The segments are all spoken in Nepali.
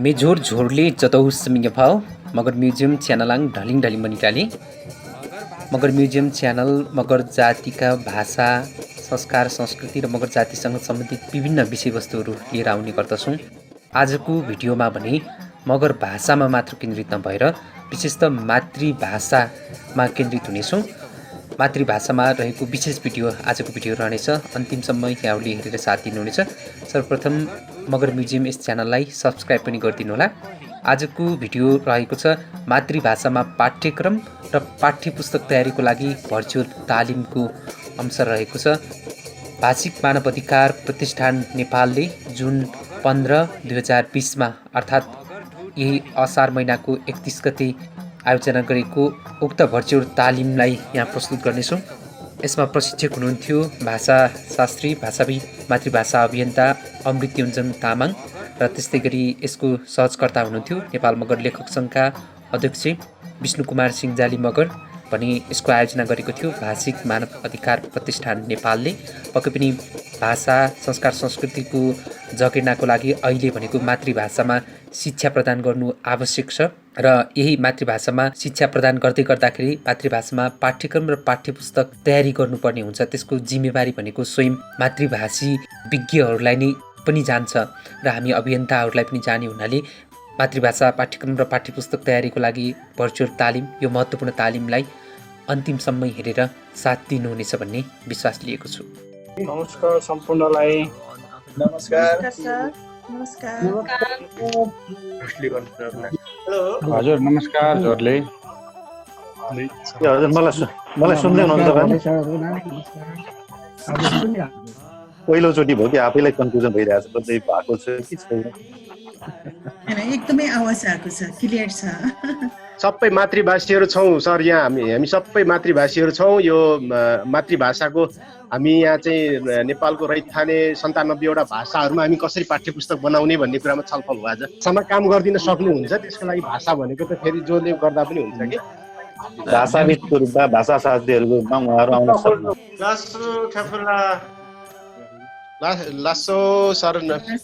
मेझोर झोरले जतौ समिङ भाव मगर म्युजियम च्यानलाङ ढलिङ ढलिङ बनिटाले मगर म्युजियम च्यानल मगर जातिका भाषा संस्कार संस्कृति र मगर जातिसँग सम्बन्धित विभिन्न विषयवस्तुहरू लिएर आउने गर्दछौँ। आजको भिडियोमा भने मगर भाषामा मात्र केन्द्रित नभएर विशेषतः मातृभाषामा केन्द्रित हुनेछौँ। मातृभाषामा रहेको विशेष भिडियो आजको भिडियो रहनेछ। अन्तिमसम्म यहाँहरूले हेरेर साथ दिनुहुनेछ। सर्वप्रथम मगर म्युजियम यस च्यानललाई सब्सक्राइब पनि गरिदिनुहोला। आजको भिडियो रहेको छ मातृभाषामा पाठ्यक्रम र पाठ्यपुस्तक तयारीको लागि भर्चुअल तालिमको अंश रहेको छ। भाषिक मानव अधिकार प्रतिष्ठान नेपालले जुन 15, 2020मा अर्थात् यही असार महिनाको 31 गते आयोजना गरेको उक्त भर्चुअल तालिमलाई यहाँ प्रस्तुत गर्नेछौँ। यसमा प्रशिक्षक हुनुहुन्थ्यो भाषाशास्त्री भाषाविद मातृभाषा अभियन्ता अमृत्युञ्जन तामाङ र त्यस्तै गरी यसको सहजकर्ता हुनुहुन्थ्यो नेपाल मगर लेखक सङ्घका अध्यक्ष विष्णुकुमार सिंहजाली मगर भने यसको आयोजना गरेको थियो भाषिक मानव अधिकार प्रतिष्ठान नेपालले। पक्कै पनि भाषा संस्कार संस्कृतिको जगेर्नाको लागि अहिले भनेको मातृभाषामा शिक्षा प्रदान गर्नु आवश्यक छ र यही मातृभाषामा शिक्षा प्रदान गर्दै गर्दाखेरि मातृभाषामा पाठ्यक्रम र पाठ्यपुस्तक तयारी गर्नुपर्ने हुन्छ। त्यसको जिम्मेवारी भनेको स्वयं मातृभाषी विज्ञहरूलाई नै पनि जान्छ र हामी अभियन्ताहरूलाई पनि जाने हुनाले मातृभाषा पाठ्यक्रम र पाठ्यपुस्तक तयारीको लागि भर्चुअल तालिम यो महत्त्वपूर्ण तालिमलाई अन्तिमसम्म हेरेर साथ दिनुहुनेछ भन्ने विश्वास लिएको छु। नमस्कार सम्पूर्णलाई। नमस्कार हजुर नमस्कार जोरले हजुर मलाई सुन्दै हुनुहुन्छ पहिलोचोटि भयो कि आफैलाई कन्फ्युजन भइरहेको छ कतै भएको छ कि छैन। एकदमै आवाज आएको छ क्लियर छ। सबै मातृभाषीहरू छौँ सर, यहाँ हामी सबै मातृभाषीहरू छौँ। यो मातृभाषाको हामी यहाँ चाहिँ नेपालको रैथाने 97वटा भाषाहरूमा हामी कसरी पाठ्यपुस्तक बनाउने भन्ने कुरामा छलफल भयो। आज भाषामा काम गरिदिन सक्नुहुन्छ, त्यसको लागि भाषा भनेको त फेरि जोले गर्दा पनि हुन्छ कि भाषाविदको रूपमा भाषाशास्त्रीहरूको रूपमा उहाँहरू आउन लासो सर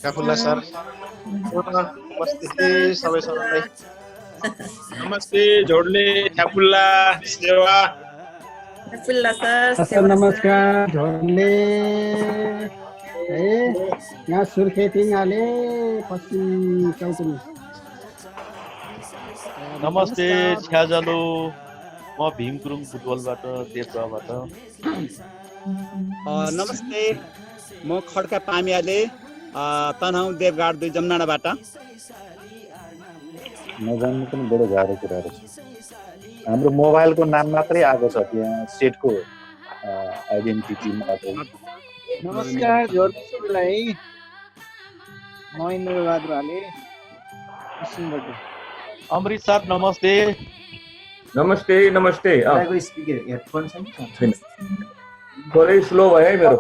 काफुल्ला सर नमस्ते सबै सरलाई। नमस्ते झोडले ठ्याफुल्ला सेवा सर नमस्कार झोरले यहाँ सुर्खेती आले पश्चिम चौतरी। नमस्ते छ्याजालो म भीमकुरुङ फुटबलबाट देवप्रबाट। नमस्ते म खड्का पामियाले तनहुँ देवगाड 2 जमनाडाबाट। नजान्नु पनि बडो गाह्रो कुराहरू छ। हाम्रो मोबाइलको नाम मात्रै आएको छ त्यहाँ सेटको आइडेन्टिटी मात्रै। नमस्कार जोरलाई महेन्द्र बहादुर आले पश्चिमबाट। अमृत सर नमस्ते। नमस्ते नमस्ते। स्पिकर हेडफोन छैन थोरै स्लो भयो है मेरो।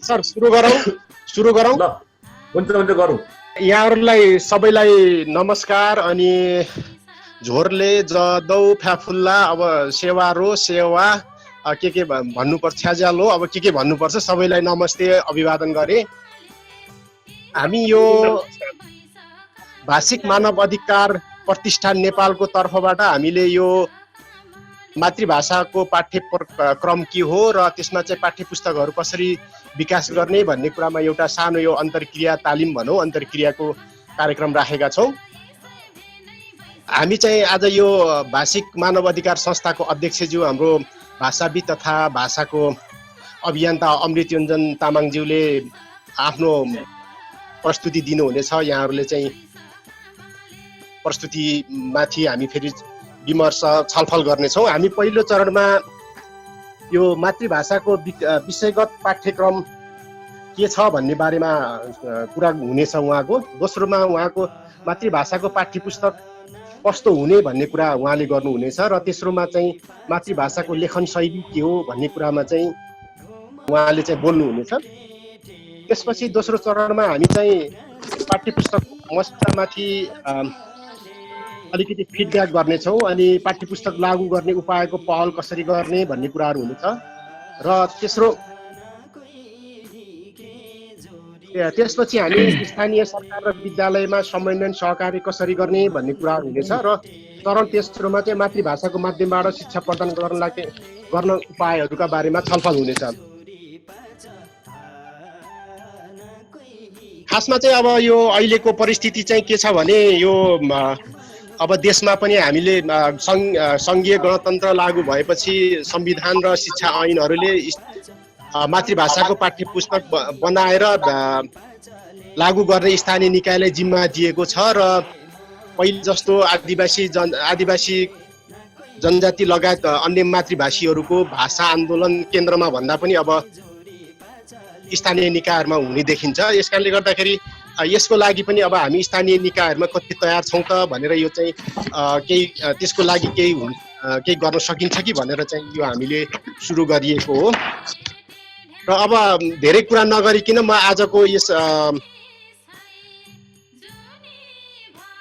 सर सुरु गरौँ। ल हुन्छ गरौँ। यहाँहरूलाई सबैलाई नमस्कार। अनि झोरले जदौ फ्याफुल्ला अब सेवा के भन्नुपर्छ छ्याजालो अब के भन्नुपर्छ सबैलाई नमस्ते अभिवादन गरे। हामी यो भाषिक मानव अधिकार प्रतिष्ठान नेपालको तर्फबाट हामीले यो मातृभाषाको पाठ्यक्रम के हो र त्यसमा चाहिँ पाठ्यपुस्तकहरू कसरी विकास गर्ने भन्ने कुरामा एउटा सानो यो अन्तर्क्रिया तालिम भनौँ अन्तर्क्रियाको कार्यक्रम राखेका छौँ। हामी चाहिँ आज यो भाषिक मानव अधिकार संस्थाको अध्यक्षज्यू हाम्रो भाषाविद तथा भाषाको अभियन्ता अमृत्युञ्जन तामाङज्यूले आफ्नो प्रस्तुति दिनुहुनेछ। यहाँहरूले चाहिँ प्रस्तुतिमाथि हामी फेरि विमर्श छलफल गर्नेछौँ। हामी पहिलो चरणमा यो मातृभाषाको विषयगत पाठ्यक्रम के छ भन्ने बारेमा कुरा हुनेछ उहाँको। दोस्रोमा उहाँको मातृभाषाको पाठ्यपुस्तक कस्तो हुने भन्ने कुरा उहाँले गर्नुहुनेछ र तेस्रोमा चाहिँ मातृभाषाको लेखन शैली के हो भन्ने कुरामा चाहिँ उहाँले चाहिँ बोल्नुहुनेछ। त्यसपछि दोस्रो चरणमा हामी चाहिँ पाठ्यपुस्तक मसलामाथि अलिकति फिडब्याक गर्नेछौँ अनि पाठ्यपुस्तक लागू गर्ने उपायको पहल कसरी गर्ने भन्ने कुराहरू हुनेछ। र तेस्रो त्यसपछि हामी स्थानीय सरकार र विद्यालयमा समन्वयन सहकारी कसरी गर्ने भन्ने कुराहरू हुनेछ र चरण तेस्रोमा चाहिँ मातृभाषाको माध्यमबाट शिक्षा प्रदान गर्न उपायहरूका बारेमा छलफल हुनेछ। खासमा चाहिँ अब यो अहिलेको परिस्थिति चाहिँ के छ भने यो अब देशमा पनि हामीले सङ्घीय गणतन्त्र लागू भएपछि संविधान र शिक्षा ऐनहरूले मातृभाषाको पाठ्य पुस्तक बनाएर लागू गर्ने स्थानीय निकायलाई जिम्मा दिएको छ र पहिले जस्तो आदिवासी जनजाति लगायत अन्य मातृभाषीहरूको भाषा आन्दोलन केन्द्रमा भन्दा पनि अब स्थानीय निकायहरूमा हुने देखिन्छ। यसकारणले गर्दाखेरि यसको लागि पनि अब हामी स्थानीय निकायहरूमा कति तयार छौँ त भनेर यो चाहिँ केही त्यसको लागि केही गर्न सकिन्छ कि भनेर चाहिँ यो हामीले सुरु गरिएको हो। र अब धेरै कुरा नगरिकन म आजको यस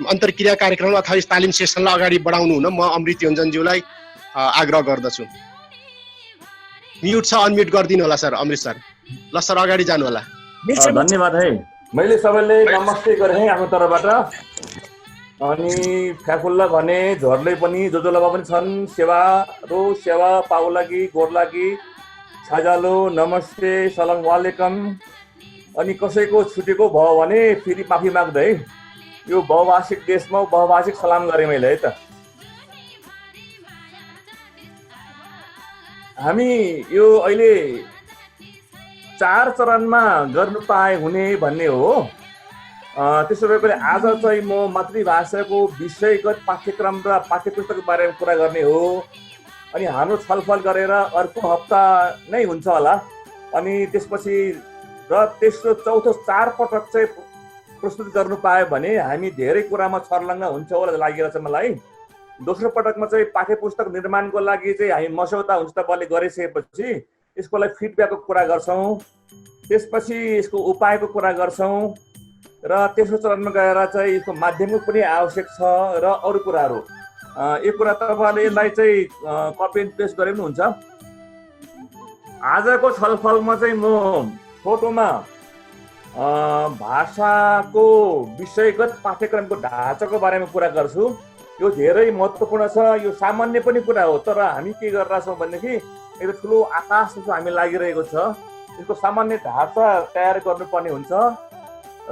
अन्तर्क्रिया कार्यक्रम अथवा यस तालिम सेसनलाई अगाडि बढाउनु हुन म अमृत योन्जनज्यूलाई आग्रह गर्दछु। म्युट छ, अनम्युट गरिदिनु होला सर। अमृत सर, ल सर अगाडि जानु होला। धन्यवाद है। मैले सबैले नमस्ते गरेँ आफ्नो तर्फबाट। अनि फ्याफुल्ला भने झर्ले पनि जोजोलामा पनि छन्, सेवा पाउलागी गोर्लागी छाजालो नमस्ते सलाम वालेकुम। अनि कसैको छुटेको भयो भने फेरि माफी माग्दै है। यो बहुभाषिक देशमा बहुभाषिक सलाम गरेँ मैले है त। हामी यो अहिले 4 चरणमा गर्नु पाए हुने भन्ने हो। त्यसो भए पनि आज चाहिँ म मातृभाषाको विषयगत पाठ्यक्रम र पाठ्यपुस्तकको बारेमा कुरा गर्ने हो। अनि हाम्रो छलफल गरेर अर्को हप्ता नै हुन्छ होला। अनि त्यसपछि र तेस्रो चौथो 4 पटक चाहिँ प्रस्तुत गर्नु पायो भने हामी धेरै कुरामा छर्लङ्ग हुन्छ होला लागिरहेछ मलाई। दोस्रो पटकमा चाहिँ पाठ्यपुस्तक निर्माणको लागि चाहिँ हामी मस्यौदा हुन्छ तपाईँले गरिसकेपछि यसको लागि फिडब्याकको कुरा गर्छौँ, त्यसपछि यसको उपायको कुरा गर्छौँ र तेस्रो चरणमा गएर चाहिँ यसको माध्यमको पनि आवश्यक छ र अरू कुराहरू। यो कुरा तपाईँले यसलाई चाहिँ कपी एन्ड पेस्ट गरे पनि हुन्छ। आजको छलफलमा चाहिँ म फोटोमा भाषाको विषयगत पाठ्यक्रमको ढाँचाको बारेमा कुरा गर्छु। यो धेरै महत्त्वपूर्ण छ। यो सामान्य पनि कुरा हो, तर हामी के गरिरहेछौँ भनेदेखि एउटा ठुलो आकाश जस्तो हामी लागिरहेको छ। यसको सामान्य ढाँचा तयार गर्नुपर्ने हुन्छ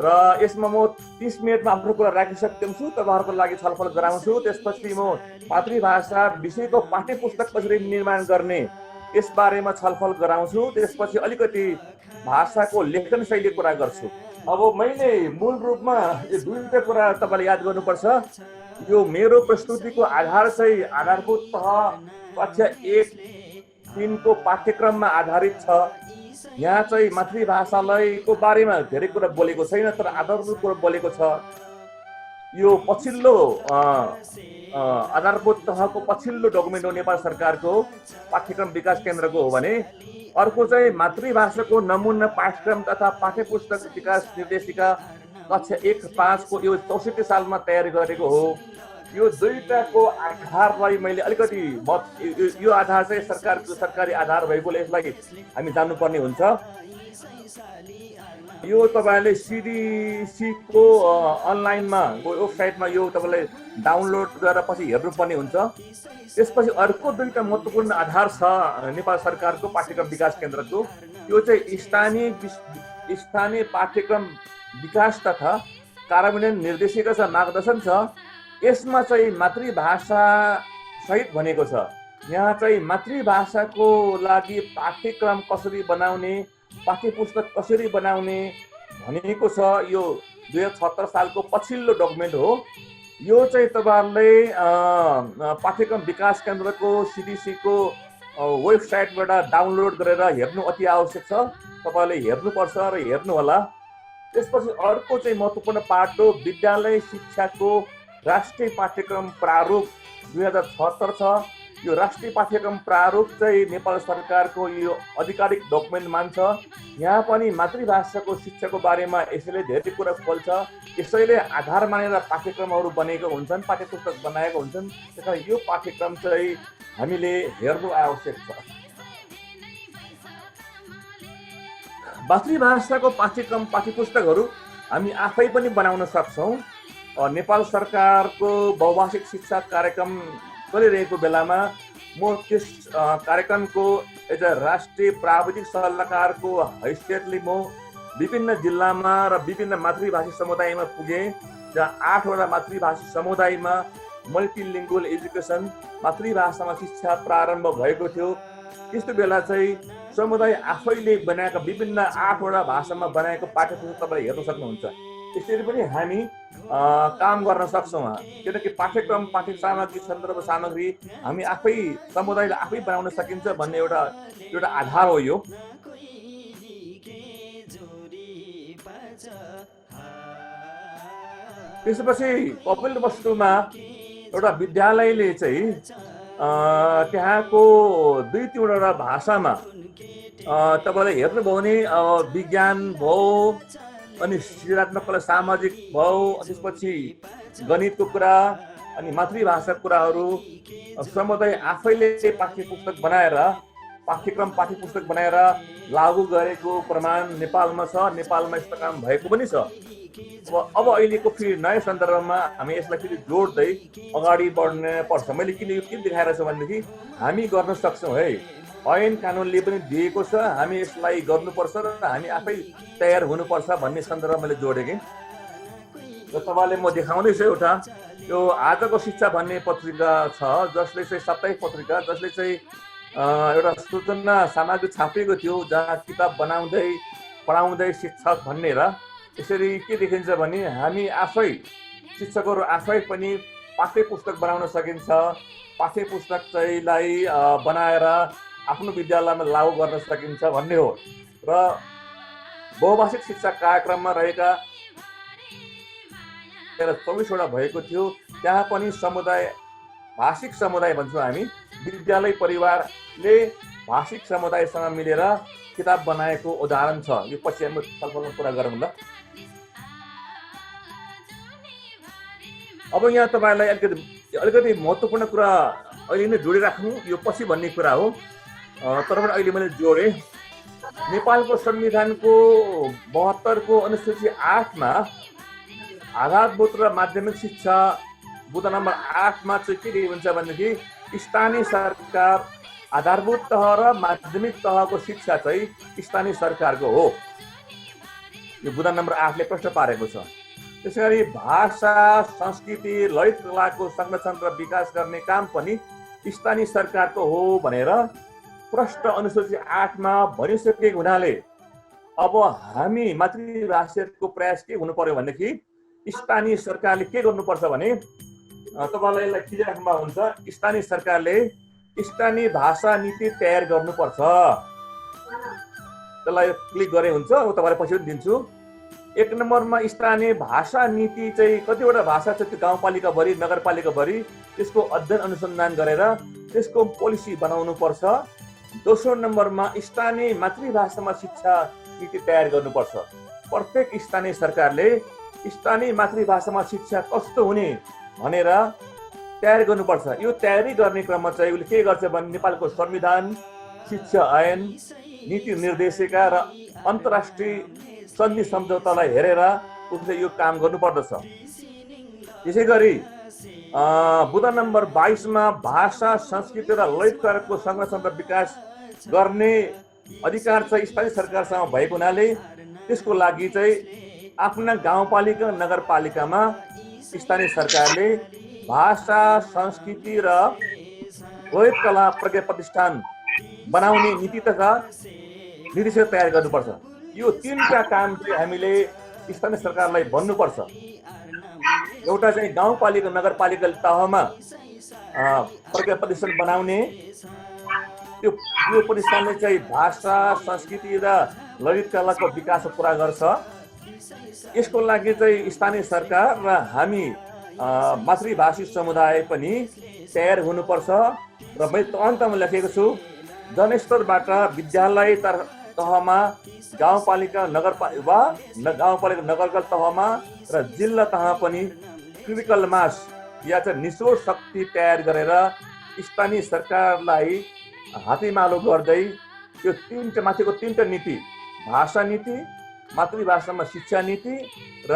र यसमा म 30 मिनटमा आफ्नो कुरा राखिसकेको छु। तपाईँहरूको लागि छलफल गराउँछु। त्यसपछि म मातृभाषा विषयको पाठ्यपुस्तक कसरी निर्माण गर्ने यसबारेमा छलफल गराउँछु। त्यसपछि अलिकति भाषाको लेखन शैली कुरा गर्छु। अब मैले मूल रूपमा यो दुईवटा कुरा तपाईँले याद गर्नुपर्छ। यो मेरो प्रस्तुतिको आधार चाहिँ आधारभूत तह कक्षा 1-3 को पाठ्यक्रममा आधारित छ। यहाँ चाहिँ मातृभाषाको बारेमा धेरै कुरा बोलेको छैन, तर आधारभूत कुरा बोलेको छ। यो पछिल्लो आधारभूत तहको पछिल्लो डकुमेन्ट हो नेपाल सरकारको पाठ्यक्रम विकास केन्द्रको हो भने अर्को चाहिँ मातृभाषाको नमुना पाठ्यक्रम तथा पाठ्यपुस्तक विकास निर्देशिका कक्षा 1-5 को यो 64 सालमा तयार गरेको हो। यो दुईटाको आधारलाई मैले अलिकति यो आधार चाहिँ सरकारी आधार भएकोले यसलाई हामी जान्नुपर्ने हुन्छ। यो तपाईँले CDC को अनलाइनमा वेबसाइटमा यो तपाईँले डाउनलोड गरेर पछि हेर्नुपर्ने हुन्छ। त्यसपछि अर्को दुईटा महत्त्वपूर्ण आधार छ नेपाल सरकारको पाठ्यक्रम विकास केन्द्रको। यो चाहिँ स्थानीय पाठ्यक्रम विकास तथा कार्यान्वयन निर्देशिका छ, मार्गदर्शन छ। यसमा चाहिँ मातृभाषा सहित भनेको छ। यहाँ चाहिँ मातृभाषाको लागि पाठ्यक्रम कसरी बनाउने, पाठ्यपुस्तक कसरी बनाउने भनेको छ। यो 2076 सालको पछिल्लो डकुमेन्ट हो। यो चाहिँ तपाईँहरूले पाठ्यक्रम विकास केन्द्रको CDC को वेबसाइटबाट डाउनलोड गरेर हेर्नु अति आवश्यक छ। तपाईँहरूले हेर्नुपर्छ र हेर्नु होला। त्यसपछि अर्को चाहिँ महत्त्वपूर्ण पाठ हो विद्यालय शिक्षाको राष्ट्रिय पाठ्यक्रम प्रारूप 2076 छ। यो राष्ट्रिय पाठ्यक्रम प्रारूप चाहिँ नेपाल सरकारको यो आधिकारिक डकुमेन्ट मान्छ। यहाँ पनि मातृभाषाको शिक्षाको बारेमा यसैले धेरै कुरा खोल्छ। यसैले आधार मानेर पाठ्यक्रमहरू बनेको हुन्छन्, पाठ्यपुस्तक बनाएको हुन्छन्। त्यसैले यो पाठ्यक्रम चाहिँ हामीले हेर्नु आवश्यक छ। मातृभाषाको पाठ्यक्रम पाठ्यपुस्तकहरू हामी आफै पनि बनाउन सक्छौँ। नेपाल सरकारको बहुभाषिक शिक्षा कार्यक्रम चलिरहेको बेलामा म त्यस कार्यक्रमको एज अ राष्ट्रिय प्राविधिक सल्लाहकारको हैसियतले म विभिन्न जिल्लामा र विभिन्न मातृभाषी समुदायमा पुगेँ, जहाँ 8वटा मातृभाषी समुदायमा मल्टिलिङ्गुअल एजुकेसन मातृभाषामा शिक्षा प्रारम्भ भएको थियो। त्यस्तो बेला चाहिँ समुदाय आफैले बनाएका विभिन्न 8वटा भाषामा बनाएको पाठ्यपुस्तक तपाईँले हेर्न सक्नुहुन्छ। त्यसरी पनि हामी काम गर्न सक्छौँ, किनकि पाठ्यक्रम पाठ्य सामग्री सन्दर्भ सामग्री हामी आफै समुदायले आफै बनाउन सकिन्छ भन्ने एउटा आधार हो यो। त्यसपछि कपिलवस्तुमा एउटा विद्यालयले चाहिँ त्यहाँको 2-3वटा भाषामा तपाईँले हेर्नुभयो भने विज्ञान भयो, अनि सृजनात्मक कला सामाजिक भयो, त्यसपछि गणितको कुरा अनि मातृभाषाको कुराहरू समुदाय आफैले पाठ्यपुस्तक बनाएर पाठ्यक्रम पाठ्यपुस्तक बनाएर लागू गरेको प्रमाण नेपालमा छ। नेपालमा यस्तो काम भएको पनि छ। अब अहिलेको फेरि नयाँ सन्दर्भमा हामी यसलाई फेरि जोड्दै अगाडि बढ्न पर्छ। मैले किन यो के देखाएर छु भनेदेखि हामी गर्न सक्छौँ है, ऐन कानुनले पनि दिएको छ, हामी यसलाई गर्नुपर्छ र हामी आफै तयार हुनुपर्छ भन्ने सन्दर्भमा मैले जोडेँ। र तपाईँलाई म देखाउँदैछु एउटा यो आजको शिक्षा भन्ने पत्रिका छ, जसले चाहिँ साप्ताहिक पत्रिका, जसले चाहिँ एउटा सूचना सामग्री छापिएको थियो, जहाँ किताब बनाउँदै पढाउँदै शिक्षक भन्ने। र यसरी के देखिन्छ भने हामी आफै शिक्षकहरू आफै पनि पाठ्यपुस्तक बनाउन सकिन्छ। पाठ्यपुस्तक चाहिँलाई बनाएर आफ्नो विद्यालयमा लागू गर्न सकिन्छ भन्ने हो। र बहुभाषिक शिक्षा कार्यक्रममा रहेका 24वटा भएको थियो, त्यहाँ पनि समुदाय भाषिक समुदाय भन्छौँ हामी, विद्यालय परिवारले भाषिक समुदायसँग मिलेर किताब बनाएको उदाहरण छ। यो पछि हामी छलफलमा कुरा गरौँ ल। अब यहाँ तपाईँलाई अलिकति महत्त्वपूर्ण कुरा अहिले नै जोडिराख्नु, यो पछि भन्ने कुरा हो, तर पनि अहिले मैले जोडेँ। नेपालको संविधानको 72को अनुसूची 8मा आधारभूत र माध्यमिक शिक्षा बुँदा नम्बर 8मा चाहिँ के हुन्छ भनेदेखि स्थानीय सरकार आधारभूत तह र माध्यमिक तहको शिक्षा चाहिँ स्थानीय सरकारको हो। यो बुँदा नम्बर 8ले प्रश्न पारेको छ। त्यसैगरी भाषा संस्कृति ललित कलाको संरक्षण र विकास गर्ने काम पनि स्थानीय सरकारको हो भनेर प्रश्न अनुसूची 8मा भनिसकेको हुनाले अब हामी मातृभाषाको प्रयास के हुनु पर्यो भनेदेखि स्थानीय सरकारले के गर्नुपर्छ भने तपाईँलाई यसलाई खिचिराख्नुमा हुन्छ, स्थानीय सरकारले स्थानीय भाषा नीति तयार गर्नुपर्छ। त्यसलाई क्लिक गरे हुन्छ, तपाईँलाई पछि पनि दिन्छु। 1 नम्बरमा स्थानीय भाषा नीति चाहिँ कतिवटा भाषा छ त्यो गाउँपालिकाभरि नगरपालिकाभरि त्यसको अध्ययन अनुसन्धान गरेर त्यसको पोलिसी बनाउनु पर्छ। दोस्रो नम्बरमा स्थानीय मातृभाषामा शिक्षा नीति तयार गर्नुपर्छ। प्रत्येक स्थानीय सरकारले स्थानीय मातृभाषामा शिक्षा कस्तो हुने भनेर तयारी गर्नुपर्छ। यो तयारी गर्ने क्रममा चाहिँ उसले के गर्छ भने नेपालको संविधान, शिक्षा ऐन, नीति निर्देशिका र अन्तर्राष्ट्रिय सन्धि सम्झौतालाई हेरेर उसले यो काम गर्नुपर्दछ। त्यसै गरी बुँदा नम्बर 22मा भाषा संस्कृति र ललित कलाको संरक्षण र विकास गर्ने अधिकार चाहिँ स्थानीय सरकारसँग भएको हुनाले त्यसको लागि चाहिँ आफ्ना गाउँपालिका नगरपालिकामा स्थानीय सरकारले भाषा संस्कृति र ललित कला प्रज्ञा प्रतिष्ठान बनाउने नीति तथा निर्देशिका तयार गर्नुपर्छ। यो 3टा काम चाहिँ हामीले स्थानीय सरकारलाई भन्नुपर्छ। एउटा चाहिँ गाउँपालिका नगरपालिका तहमा प्रज्ञा प्रतिष्ठान बनाउने, त्यो प्रतिष्ठानले चाहिँ भाषा संस्कृति र ललित कलाको विकासको कुरा गर्छ। यसको लागि चाहिँ स्थानीय सरकार र हामी मातृभाषी समुदाय पनि तयार हुनुपर्छ। र मैले अन्तमा लेखेको छु, जनस्तरबाट विद्यालय तहमा गाउँपालिका गाउँपालिका नगरपालिका तहमा र जिल्ला तह पनि क्रिटिकल मास या चाहिँ निचोड शक्ति तयार गरेर स्थानीय सरकारलाई हातेमालो गर्दै यो 3टा माथिको 3टा नीति भाषा नीति, मातृभाषामा शिक्षा नीति र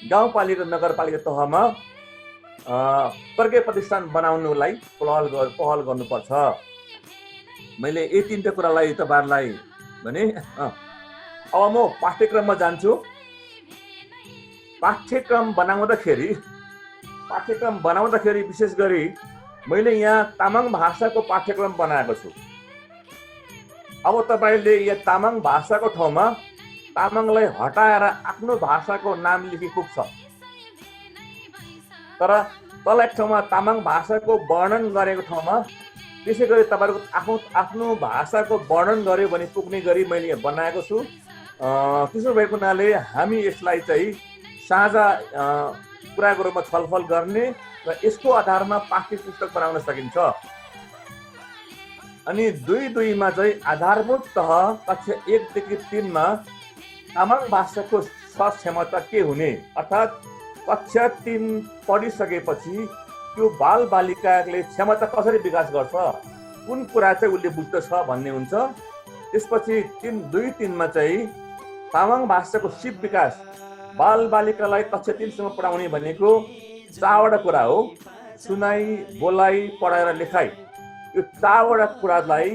गाउँपालिका नगरपालिका तहमा प्रज्ञा प्रतिष्ठान बनाउनुलाई पहल गर्नुपर्छ। मैले यी तीनटा कुरालाई तपाईहरुलाई भने अब म पाठ्यक्रममा जान्छु। पाठ्यक्रम बनाउँदाखेरि विशेष गरी मैले यहाँ तामाङ भाषाको पाठ्यक्रम बनाएको छु। अब तपाईले यहाँ तामाङ भाषाको ठाउँमा तामाङलाई हटाएर आफ्नो भाषाको नाम लेखी पुग्छ, तर तल एक ठाउँमा तामाङ भाषाको वर्णन गरेको ठाउँमा त्यसै गरी तपाईहरुको आफ्नो भाषाको वर्णन गर्यो भने पुग्ने गरी मैले यहाँ बनाएको छु। त्यसो भएको हुनाले हामी यसलाई चाहिँ साझा कुराको रूपमा छलफल गर्ने र यसको आधारमा पाठ्य पुस्तक बनाउन सकिन्छ। अनि दुईमा चाहिँ आधारभूत तह कक्षा 1 देखि 3 मा तामाङ भाषाको क्षमता के हुने, अर्थात् कक्षा 3 पढिसकेपछि त्यो बाल बालिकाले क्षमता कसरी विकास गर्छ, कुन कुरा चाहिँ उसले बुझ्दछ भन्ने हुन्छ। त्यसपछि 2-3 मा चाहिँ तामाङ भाषाको सिप विकास, बाल बालिकालाई कक्षा 3 सम्म पढाउने भनेको 4वटा कुरा हो, सुनाइ, बोलाइ, पढाइ र लेखाइ। यो 4वटा कुरालाई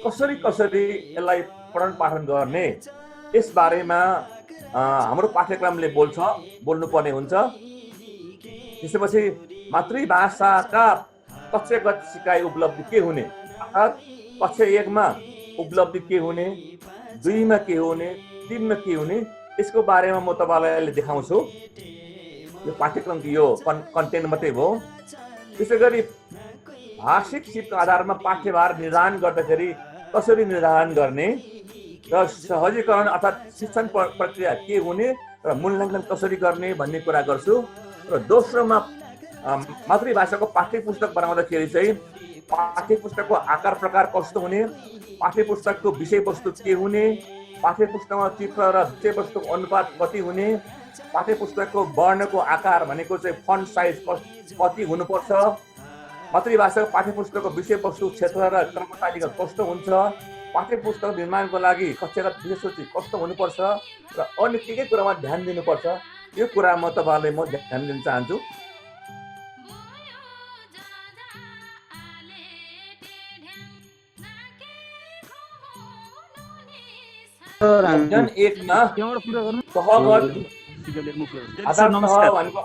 कसरी यसलाई पठन पाठन गर्ने यस बारेमा हाम्रो पाठ्यक्रमले बोल्नुपर्ने हुन्छ। त्यसपछि मातृभाषाका कक्षागत सिकाइ उपलब्धि के हुने, अर्थात् कक्षा 1 मा उपलब्धि के हुने, 2 मा के हुने, 3 मा के हुने, यसको बारेमा म तपाईलाई अहिले देखाउँछु। यो पाठ्यक्रमको यो कन्टेन्ट मात्रै हो। त्यसैगरी भाषिक सिपको आधारमा पाठ्यभार निर्धारण गर्दाखेरि कसरी निर्धारण गर्ने र सहजीकरण अर्थात् शिक्षण प्रक्रिया के हुने र मूल्याङ्कन कसरी गर्ने भन्ने कुरा गर्छु। र दोस्रोमा मातृभाषाको पाठ्य पुस्तक बनाउँदाखेरि चाहिँ पाठ्य पुस्तकको आकार प्रकार कस्तो हुने, पाठ्य पुस्तकको विषयवस्तु के हुने, पाठ्य पुस्तकमा चित्र र विषयवस्तुको अनुपात कति हुने, पाठ्य पुस्तकको वर्णको आकार भनेको चाहिँ फन्ट साइज कति हुनुपर्छ, मातृभाषाको पाठ्य पुस्तकको विषयवस्तु क्षेत्र र क्रमतालिका कस्तो हुन्छ, पाठ्य पुस्तक निर्माणको लागि कक्षागत विषयसूची कस्तो हुनुपर्छ र अन्य के कुरामा ध्यान दिनुपर्छ, यो कुरा म तपाईहरुलाई ध्यान दिन चाहन्छु। अध्ययन 1 मा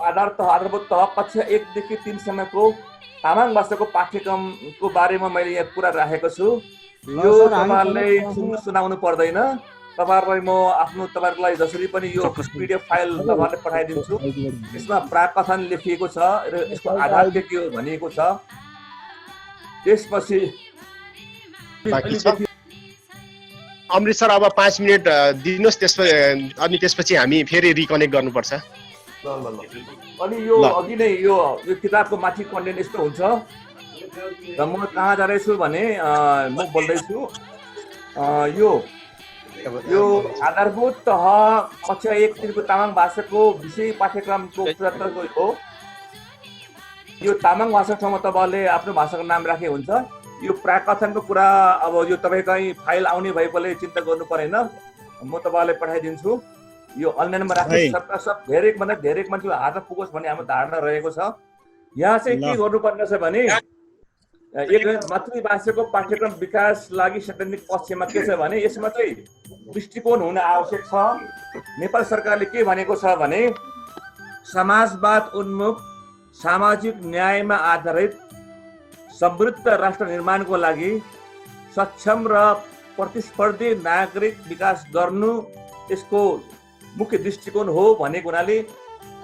आधारभूत तह कक्षा 1 देखि 3 सम्मको तामाङ भाषाको पाठ्यक्रमको बारेमा मैले यहाँ कुरा राखेको छु। यो तपाईहरुलाई सुनाउनु पर्दैन, तपाईहरुलाई म तपाईहरुलाई जसरी पनि यो पीडीएफ फाइल तपाईहरुलाई पठाइदिन्छु। यसमा प्राकथन लेखिएको छ र यसको आधार के हो भनिएको छ। त्यसपछि अमृत सर अब 5 मिनेट दिनुहोस्, त्यसपछि हामी फेरि रिकनेक्ट गर्नुपर्छ। अनि यो अघि नै यो किताबको माथि कन्टेन्ट यस्तो हुन्छ र म कहाँ जाँदैछु भने म बोल्दैछु यो आधारभूत तह कक्षा 1 को तामाङ भाषाको विषय पाठ्यक्रमको पुस्तकको हो। यो तामाङ भाषा ठाउँमा तपाईले आफ्नो भाषाको नाम राखे हुन्छ। यो प्राकथनको कुरा अब यो तपाईकै फाइल आउने भएकोले चिन्ता गर्नु परेन, म तपाईलाई पठाइदिन्छु। यो अनलाइनमा राख्ने सब धेरै मान्छे हातमा पुगोस् भन्ने हाम्रो धारणा रहेको छ। यहाँ चाहिँ के गर्नुपर्ने छ भने एक मातृभाषाको पाठ्यक्रम विकास लागि सैद्धान्तिक पक्षमा के छ भने यसमा चाहिँ दृष्टिकोण हुन आवश्यक छ। नेपाल सरकारले के भनेको छ भने समाजवाद उन्मुख सामाजिक न्यायमा आधारित समृद्ध राष्ट्र निर्माणको लागि सक्षम र प्रतिस्पर्धी नागरिक विकास गर्नु यसको मुख्य दृष्टिकोण हो भनेको हुनाले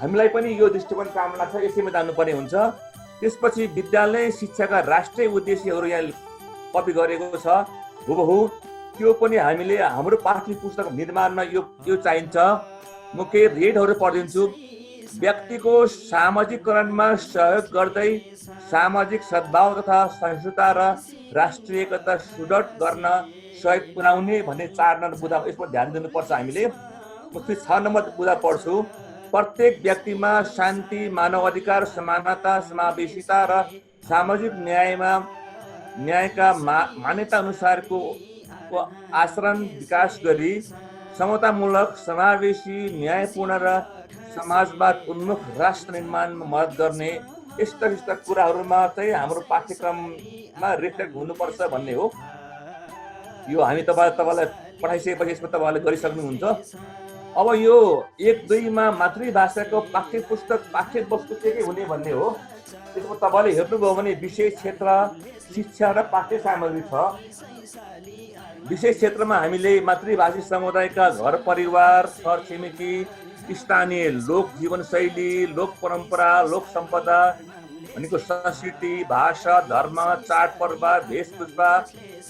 हामीलाई पनि यो दृष्टिकोण काम लाग्छ, यसैमा जानुपर्ने हुन्छ। त्यसपछि विद्यालय शिक्षाका राष्ट्रिय उद्देश्यहरू यहाँ कपी गरेको छ हुबहु, त्यो पनि हामीले हाम्रो पाठ्य पुस्तक निर्माणमा यो चाहिन्छ। म केही रेडहरू पढिदिन्छु। व्यक्तिको सामाजिकरणमा सहयोग गर्दै सामाजिक सद्भाव तथा सहिष्णुता र राष्ट्रिय एकता सुदृढ गर्न सहयोग पुर्याउने भन्ने 4 नम्बर बुँदा यसमा ध्यान दिनुपर्छ हामीले। म 6 नम्बर बुँदा पढ्छु। प्रत्येक व्यक्तिमा शान्ति, मानवाधिकार, समानता, समावेशिता र सामाजिक न्यायका मान्यता अनुसारको भाषाको आचरण विकास गरी समतामूलक, समावेशी, न्यायपूर्ण र समाजवाद उन्मुख राष्ट्र निर्माणमा मद्दत गर्ने यस्ता कुराहरूमा चाहिँ हाम्रो पाठ्यक्रममा रिफ्लेक्ट हुनुपर्छ भन्ने हो। यो हामी तपाईँलाई पठाइसकेपछि यसमा तपाईँले गरिसक्नुहुन्छ। अब यो 1-2मा मातृभाषाको पाठ्यपुस्तक पाठ्यवस्तु के हुने भन्ने हो। त्यसमा तपाईँले हेर्नुभयो भने विषय क्षेत्र, शिक्षा र पाठ्य सामग्री छ। विषय क्षेत्रमा हामीले मातृभाषी समुदायका घर परिवार, छर छिमेकी, स्थानीय लोक जीवनशैली, लोक परम्परा, लोक सम्पदा भनेको संस्कृति, भाषा, धर्म, चाडपर्व, वेशभूषा,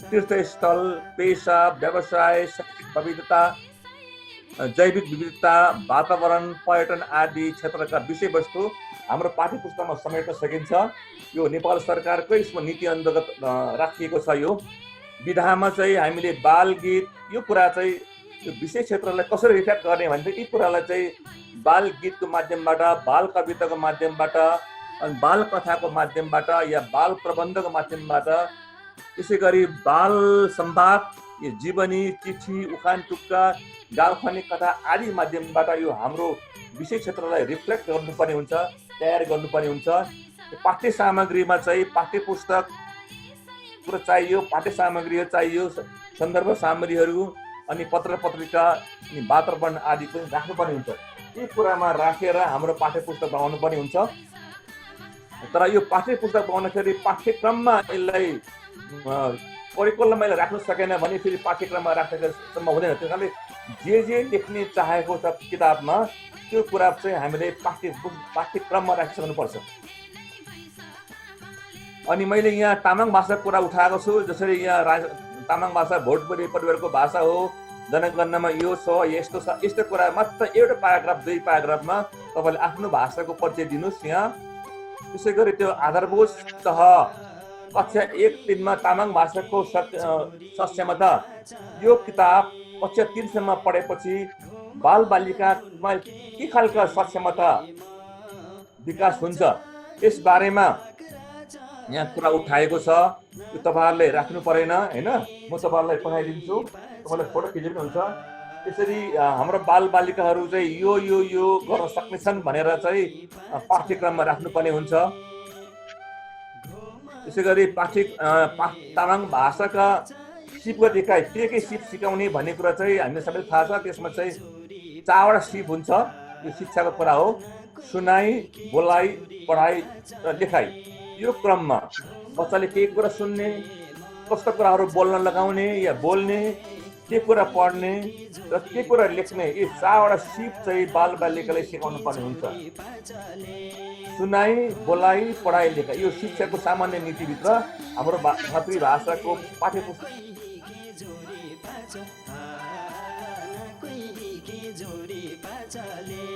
तीर्थस्थल, पेसा, व्यवसाय, शैक्षिक विविधता, जैविक विविधता, वातावरण, पर्यटन आदि क्षेत्रका विषयवस्तु हाम्रो पाठ्यपुस्तकमा समेट्न सकिन्छ। यो नेपाल सरकारकै यसमा नीति अन्तर्गत राखिएको छ। यो विधामा चाहिँ हामीले बाल गीत, यो कुरा चाहिँ यो विषय क्षेत्रलाई कसरी रिफ्लेक्ट गर्ने भने यी कुरालाई चाहिँ बाल गीतको माध्यमबाट, बाल कविताको माध्यमबाट, अनि बाल कथाको माध्यमबाट या बाल प्रबन्धको माध्यमबाट, त्यसै गरी बाल संवाद, यो जीवनी, चिठी, उखान टुक्का, गाउँखाने कथा आदि माध्यमबाट यो हाम्रो विषय क्षेत्रलाई रिफ्लेक्ट गर्नुपर्ने हुन्छ, तयार गर्नुपर्ने हुन्छ। पाठ्य सामग्रीमा चाहिँ पाठ्यपुस्तक पुरा चाहियो, पाठ्य सामग्रीहरू चाहियो, सन्दर्भ सामग्रीहरू, अनि पत्र पत्रिका, अनि वातावरण आदि पनि राख्नुपर्ने हुन्छ। यी कुरामा राखेर हाम्रो पाठ्यपुस्तक बनाउनु पर्ने हुन्छ। तर यो पाठ्यपुस्तक बनाउँदाखेरि पाठ्यक्रममा यसलाई करिकुलममा यसलाई राख्न सकेन भने फेरि पाठ्यक्रममा राख्नेसम्म हुँदैन। त्यस कारणले जे लेख्ने चाहेको छ किताबमा त्यो कुरा चाहिँ हामीले पाठ्यक्रममा राखिसक्नुपर्छ। अनि मैले यहाँ तामाङ भाषाको कुरा उठाएको छु। जसरी यहाँ तामाङ भाषा भोटबढी परिवारको भाषा हो, जनगणनामा यो छ, यस्तो छ, यस्तो कुरा मात्र एउटा प्याराग्राफ 2 प्याराग्राफमा तपाईँले आफ्नो भाषाको परिचय दिनुहोस् यहाँ। त्यसै गरी त्यो आधारभूत तह कक्षा 1-3मा तामाङ भाषाको सक्षमता, यो किताब कक्षा 3सम्म पढेपछि बालबालिकामा के खालका सक्षमता विकास हुन्छ यस बारेमा यहाँ कुरा उठाएको छ। यो तपाईँहरूले राख्नु परेन हैन, म तपाईँहरूलाई पठाइदिन्छु, तपाईँलाई फोटो खिचिदिनुहुन्छ। त्यसरी हाम्रो बालबालिकाहरू चाहिँ यो गर्न सक्नेछन् भनेर चाहिँ पाठ्यक्रममा राख्नुपर्ने हुन्छ। त्यसै गरी तामाङ भाषाका सिपगत इकाइ के सिप सिकाउने भन्ने कुरा चाहिँ हामीलाई सबैलाई थाहा छ। त्यसमा चाहिँ 4वटा सिप हुन्छ। यो शिक्षाको कुरा हो, सुनाइ, बोलाइ, पढाइ र लेखाइ। यो क्रममा बच्चाले के कुरा सुन्ने, कस्तो कुराहरू बोल्न लगाउने या बोल्ने, के कुरा पढ्ने र के कुरा लेख्ने, यी 4वटा सिप चाहिँ बालबालिकालाई सिकाउनु पर्ने हुन्छ। सुनाइ, बोलाइ, पढाइ, लेखाइ यो शिक्षाको सामान्य नीतिभित्र हाम्रो मातृभाषाको पाठ्यपुस्तक जोडी पाचाले